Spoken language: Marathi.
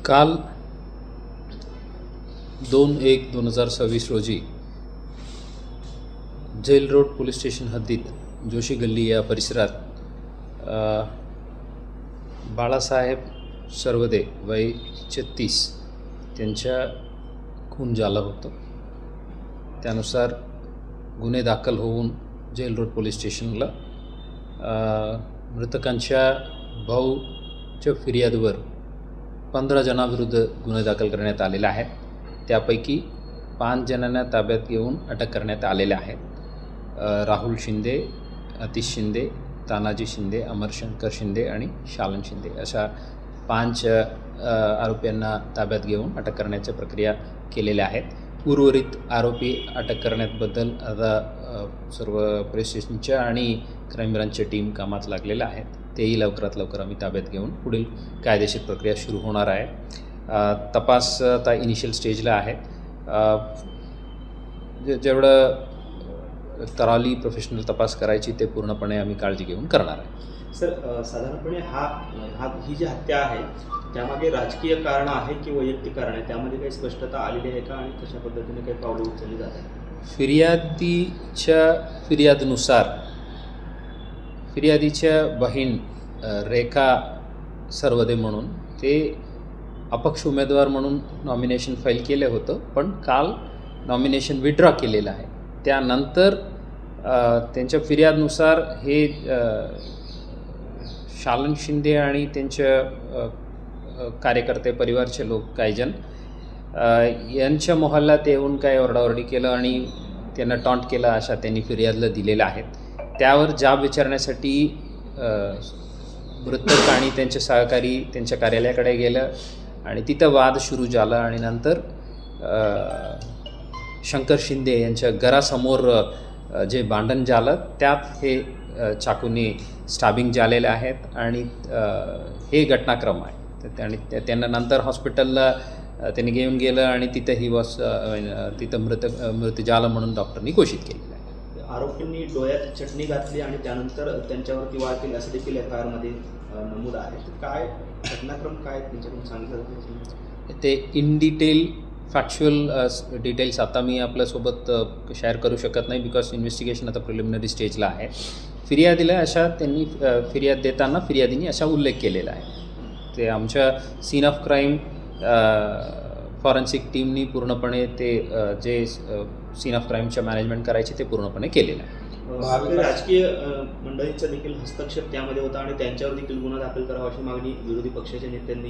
काल 2/1/2026 रोजी जेल रोड पोलीस स्टेशन हद्दीत जोशी गल्ली या परिसरात बाळासाहेब सरवदे वय 36 त्यांच्या खून झालं होतं. त्यानुसार गुन्हे दाखल होऊन जेल रोड पोलीस स्टेशनला मृतकांच्या भाऊच्या फिर्यादीवर 15 जणांविरुद्ध गुन्हे दाखल करण्यात आलेले आहेत. त्यापैकी 5 जणांना ताब्यात घेऊन अटक करण्यात आलेले आहेत. राहुल शिंदे, अतिश शिंदे, तानाजी शिंदे, अमरशंकर शिंदे आणि शालन शिंदे अशा 5 आरोपींना ताब्यात घेऊन अटक करण्याच्या प्रक्रिया केलेल्या आहेत. उर्वरित आरोपी अटक करण्याबद्दल आता सर्व पोलीस स्टेशनच्या आणि क्राईम ब्रांचच्या टीम कामात लागलेल्या आहेत. तेही लवकरात लवकर आम्ही ताब्यात घेऊन पुढील कायदेशीर प्रक्रिया सुरू होणार आहे. तपास आता इनिशियल स्टेजला आहे. जेवढं तराली प्रोफेशनल तपास करायची ते पूर्णपणे आम्ही काळजी घेऊन करणार आहे. सर, साधारणपणे ही जी हत्या आहे त्यामागे राजकीय कारण आहे की वैयक्तिक कारण आहे, त्यामध्ये काही स्पष्टता आलेली आहे का आणि कशा पद्धतीने काही पावले उचलली जात आहे? फिर्यादीच्या बहीण रेखा सरवदे म्हणून ते अपक्ष उमेदवार म्हणून नॉमिनेशन फाईल केलं होतं, पण काल नॉमिनेशन विड्रॉ केलेलं आहे. त्यानंतर त्यांच्या फिर्यादनुसार हे शालन शिंदे आणि त्यांच्या कार्यकर्ते परिवारचे लोक काही जण यांच्या मोहल्ल्यात येऊन काय ओरडाओरडी केलं आणि त्यांना टॉन्ट केलं अशा त्यांनी फिर्यादला दिलेल्या आहेत. त्यावर जाब विचारण्यासाठी मृतक आणि त्यांचे सहकारी त्यांच्या कार्यालयाकडे गेलं आणि तिथं वाद सुरू झाला आणि नंतर शंकर शिंदे यांच्या घरासमोर जे भांडण झालं त्यात हे चाकूने स्टॅबिंग झालेले आहेत आणि हे घटनाक्रम आहे. आणि त्यांना नंतर हॉस्पिटलला त्यांनी घेऊन गेलं आणि तिथं मृत झालं म्हणून डॉक्टरांनी घोषित केलेलं आहे. आरोपींनी डोळ्यात चटणी घातली आणि त्यानंतर त्यांच्यावरती वार केली असं देखील FIR-मध्ये नमूद आहे. काय घटनाक्रम काय त्यांच्याकडून सांगितलं ते इन डिटेल फॅक्च्युअल डिटेल्स आता मी आपल्यासोबत शेअर करू शकत नाही, बिकॉज इन्व्हेस्टिगेशन आता प्रिलिमिनरी स्टेजला आहे. फिर्यादीला अशा त्यांनी फिर्याद देताना फिर्यादीने असा उल्लेख केलेला आहे. ते आमच्या सीन ऑफ क्राईम फॉरेन्सिक टीमनी पूर्णपणे ते जे सीन ऑफ क्राईमच्या मॅनेजमेंट करायचे ते पूर्णपणे केलेलं आहे. राजकीय मंडळींचा देखील हस्तक्षेप त्यामध्ये होता आणि त्यांच्यावर देखील गुन्हा दाखल करावा अशी मागणी विरोधी पक्षाच्या नेत्यांनी